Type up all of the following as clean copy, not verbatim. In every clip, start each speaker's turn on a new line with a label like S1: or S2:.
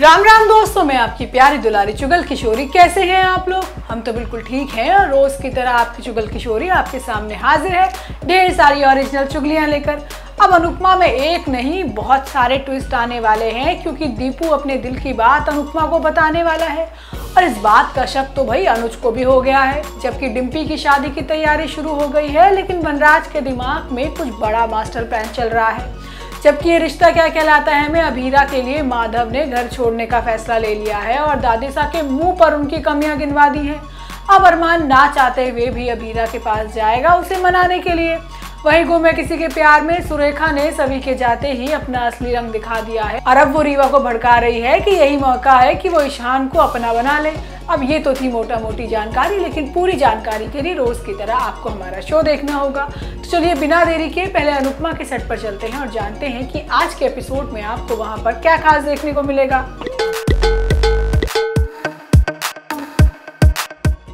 S1: राम राम दोस्तों, मैं आपकी प्यारी दुलारी चुगल किशोरी। कैसे हैं आप लोग? हम तो बिल्कुल ठीक हैं और रोज की तरह आपकी चुगल किशोरी आपके सामने हाजिर है ढेर सारी ओरिजिनल चुगलियां लेकर। अब अनुपमा में एक नहीं बहुत सारे ट्विस्ट आने वाले हैं, क्योंकि दीपू अपने दिल की बात अनुपमा को बताने वाला है। और इस बात का शक तो भाई अनुज को भी हो गया है, जबकि डिम्पी की शादी की तैयारी शुरू हो गई है, लेकिन वनराज के दिमाग में कुछ बड़ा मास्टर प्लान चल रहा है। जबकि ये रिश्ता क्या कहलाता है में अभीरा के लिए माधव ने घर छोड़ने का फैसला ले लिया है और दादीसा के मुंह पर उनकी कमियां गिनवा दी हैं। अब अरमान ना चाहते हुए भी अभीरा के पास जाएगा उसे मनाने के लिए। वहीं गुम है किसी के प्यार में सुरेखा ने सभी के जाते ही अपना असली रंग दिखा दिया है और अब वो रीवा को भड़का रही है कि यही मौका है कि वो ईशान को अपना बना ले। अब ये तो थी मोटा मोटी जानकारी, लेकिन पूरी जानकारी के लिए रोज की तरह आपको हमारा शो देखना होगा। तो चलिए बिना देरी के पहले अनुपमा के सेट पर चलते हैं और जानते हैं कि आज के एपिसोड में आपको वहां पर क्या खास देखने को मिलेगा।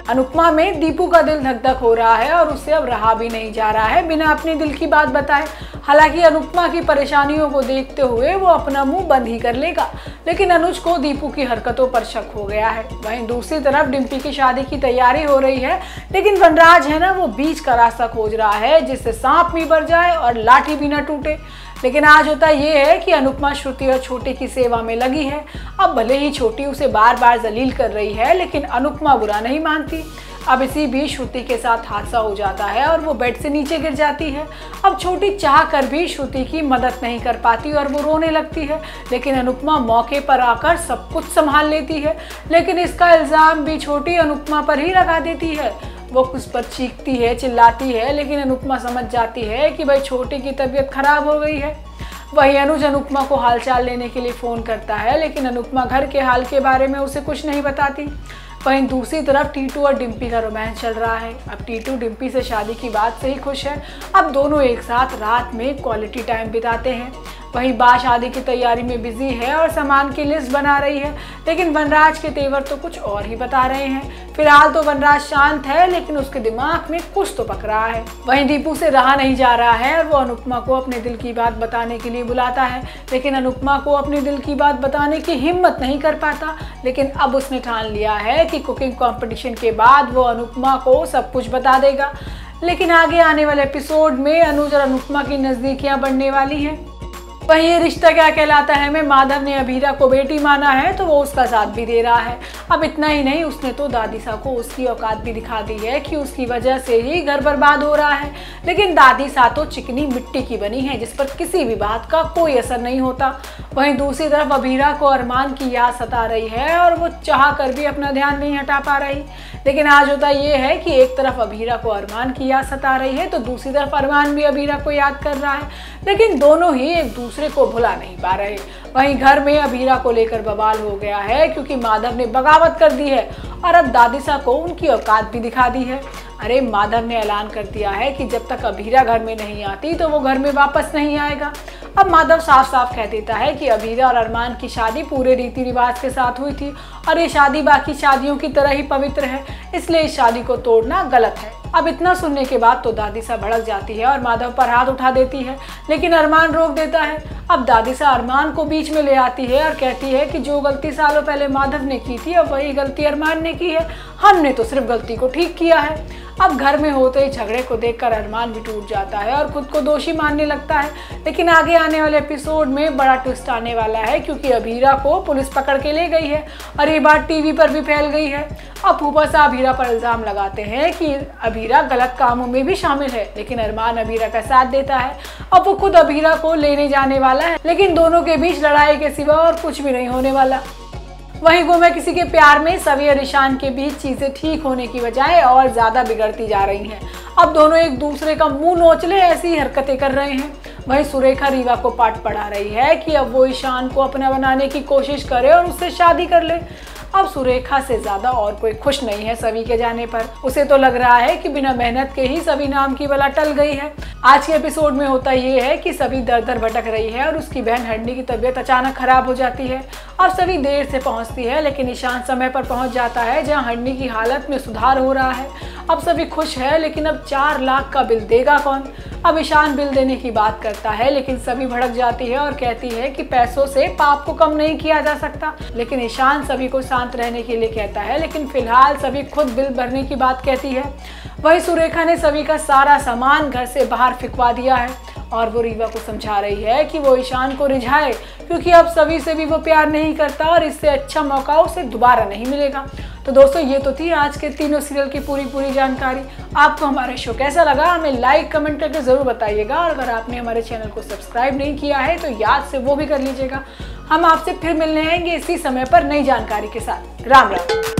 S1: अनुपमा में दीपू का दिल धक धक हो रहा है और उससे अब रहा भी नहीं जा रहा है बिना अपने दिल की बात बताए। हालांकि अनुपमा की परेशानियों को देखते हुए वो अपना मुंह बंद ही कर लेगा, लेकिन अनुज को दीपू की हरकतों पर शक हो गया है। वहीं दूसरी तरफ डिम्पी की शादी की तैयारी हो रही है, लेकिन वनराज है ना, वो बीच का रास्ता खोज रहा है जिससे सांप भी बढ़ जाए और लाठी भी न टूटे। लेकिन आज होता ये है कि अनुपमा श्रुति और छोटी की सेवा में लगी है। अब भले ही छोटी उसे बार बार जलील कर रही है, लेकिन अनुपमा बुरा नहीं मानती। अब इसी बीच श्रुति के साथ हादसा हो जाता है और वो बेड से नीचे गिर जाती है। अब छोटी चाह कर भी श्रुति की मदद नहीं कर पाती और वो रोने लगती है, लेकिन अनुपमा मौके पर आकर सब कुछ संभाल लेती है। लेकिन इसका इल्जाम भी छोटी अनुपमा पर ही लगा देती है। वो उस पर चीखती है, चिल्लाती है, लेकिन अनुपमा समझ जाती है कि भाई छोटी की तबीयत खराब हो गई है। वही अनुज अनुपमा को हालचाल लेने के लिए फ़ोन करता है, लेकिन अनुपमा घर के हाल के बारे में उसे कुछ नहीं बताती। वहीं दूसरी तरफ टीटू और डिम्पी का रोमांस चल रहा है। अब टीटू डिम्पी से शादी की बात से ही खुश है। अब दोनों एक साथ रात में क्वालिटी टाइम बिताते हैं। वहीं बा शादी की तैयारी में बिजी है और सामान की लिस्ट बना रही है, लेकिन वनराज के तेवर तो कुछ और ही बता रहे हैं। फिलहाल तो वनराज शांत है, लेकिन उसके दिमाग में कुछ तो पक रहा है। वहीं दीपू से रहा नहीं जा रहा है और वो अनुपमा को अपने दिल की बात बताने के लिए बुलाता है, लेकिन अनुपमा को अपने दिल की बात बताने की हिम्मत नहीं कर पाता। लेकिन अब उसने ठान लिया है कि कुकिंग कंपटीशन के बाद वो अनुपमा को सब कुछ बता देगा। लेकिन आगे आने वाले एपिसोड में अनुज और अनुपमा की नजदीकियां बढ़ने वाली हैं। वहीं ये रिश्ता क्या कहलाता है में माधव ने अभीरा को बेटी माना है, तो वो उसका साथ भी दे रहा है। अब इतना ही नहीं, उसने तो दादीसा को उसकी औकात भी दिखा दी है कि उसकी वजह से ही घर बर्बाद हो रहा है। लेकिन दादीसा तो चिकनी मिट्टी की बनी है, जिस पर किसी भी बात का कोई असर नहीं होता। वहीं दूसरी तरफ अभीरा को अरमान की याद सता रही है और वो चाह कर भी अपना ध्यान नहीं हटा पा रही। लेकिन आज होता ये है कि एक तरफ अभीरा को अरमान की याद सता रही है, तो दूसरी तरफ अरमान भी अभीरा को याद कर रहा है, लेकिन दोनों ही एक दूसरे को भुला नहीं पा रहे। वहीं घर में अभीरा को लेकर बवाल हो गया है, क्योंकि माधव ने बगावत कर दी है और अब दादीसा को उनकी औकात भी दिखा दी है। अरे माधव ने ऐलान कर दिया है कि जब तक अभीरा घर में नहीं आती तो वो घर में वापस नहीं आएगा। अब माधव साफ साफ कह देता है कि अभीरा और अरमान की शादी पूरे रीति रिवाज के साथ हुई थी और ये शादी बाकी शादियों की तरह ही पवित्र है, इसलिए इस शादी को तोड़ना गलत है। अब इतना सुनने के बाद तो दादीसा भड़क जाती है और माधव पर हाथ उठा देती है, लेकिन अरमान रोक देता है। अब दादीसा अरमान को बीच में ले आती है और कहती है कि जो गलती सालों पहले माधव ने की थी, अब वही गलती अरमान ने की है। हमने तो सिर्फ गलती को ठीक किया है। अब घर में होते ही झगड़े को देखकर अरमान भी टूट जाता है और खुद को दोषी मानने लगता है। लेकिन आगे आने वाले एपिसोड में बड़ा ट्विस्ट आने वाला है, क्योंकि अभीरा को पुलिस पकड़ के ले गई है और ये बात टीवी पर भी फैल गई है। अब फूफा साहब अभीरा पर इल्जाम लगाते हैं कि अभीरा गलत कामों में भी शामिल है, लेकिन अरमान अभीरा का साथ देता है। अब वो खुद अभीरा को लेने जाने वाला है, लेकिन दोनों के बीच लड़ाई के सिवा और कुछ भी नहीं होने वाला। वहीं गुम है किसी के प्यार में सभी और ईशान के बीच चीजें ठीक होने की बजाय और ज्यादा बिगड़ती जा रही हैं। अब दोनों एक दूसरे का मुंह नोचले ऐसी हरकतें कर रहे हैं। वहीं सुरेखा रीवा को पाठ पढ़ा रही है कि अब वो ईशान को अपना बनाने की कोशिश करे और उससे शादी कर ले। अब सुरेखा से ज्यादा और कोई खुश नहीं है सभी के जाने पर। उसे तो लग रहा है कि बिना मेहनत के ही सभी नाम की बला टल गई है। आज के एपिसोड में होता ये है कि सभी दर दर भटक रही है और उसकी बहन हरनी की तबीयत अचानक खराब हो जाती है। अब सभी देर से पहुंचती है, लेकिन ईशान समय पर पहुंच जाता है, जहां हरनी की हालत में सुधार हो रहा है। अब सभी खुश है, लेकिन अब 4 लाख का बिल देगा कौन? अब ईशान बिल देने की बात करता है, लेकिन सभी भड़क जाती है और कहती है कि पैसों से पाप को कम नहीं किया जा सकता। लेकिन ईशान सभी को शांत रहने के लिए कहता है, लेकिन फिलहाल सभी खुद बिल भरने की बात कहती है। वही सुरेखा ने सभी का सारा सामान घर से बाहर फेंकवा दिया है और वो रीवा को समझा रही है कि वो ईशान को रिझाए, क्योंकि अब सभी से भी वो प्यार नहीं करता और इससे अच्छा मौका उसे दोबारा नहीं मिलेगा। तो दोस्तों, ये तो थी आज के तीनों सीरियल की पूरी जानकारी। आपको हमारा शो कैसा लगा हमें लाइक कमेंट करके जरूर बताइएगा, और अगर आपने हमारे चैनल को सब्सक्राइब नहीं किया है तो याद से वो भी कर लीजिएगा। हम आपसे फिर मिलने आएंगे इसी समय पर नई जानकारी के साथ। राम राम।